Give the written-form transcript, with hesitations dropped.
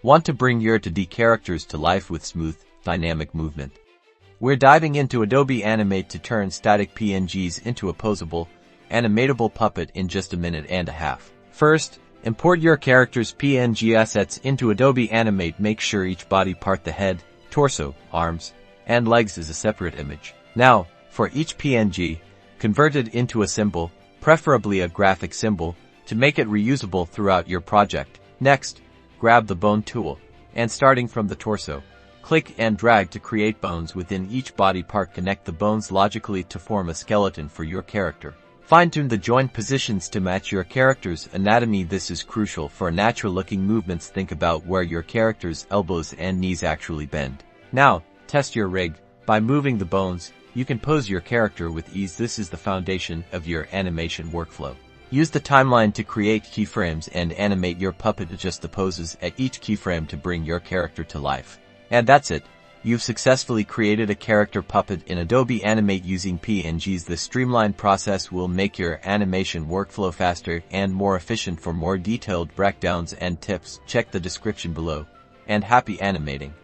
Want to bring your 2D characters to life with smooth, dynamic movement? We're diving into Adobe Animate to turn static PNGs into a posable, animatable puppet in just a minute and a half. First, import your character's PNG assets into Adobe Animate. Make sure each body part, the head, torso, arms, and legs, is a separate image. Now, for each PNG, convert it into a symbol, preferably a graphic symbol, to make it reusable throughout your project. Next, grab the bone tool, and starting from the torso, click and drag to create bones within each body part. Connect the bones logically to form a skeleton for your character. Fine-tune the joint positions to match your character's anatomy. This is crucial for natural-looking movements. Think about where your character's elbows and knees actually bend. Now, test your rig. By moving the bones, you can pose your character with ease. This is the foundation of your animation workflow. Use the timeline to create keyframes and animate your puppet. Adjust the poses at each keyframe to bring your character to life. And that's it. You've successfully created a character puppet in Adobe Animate using PNGs. This streamlined process will make your animation workflow faster and more efficient. For more detailed breakdowns and tips, check the description below. And happy animating!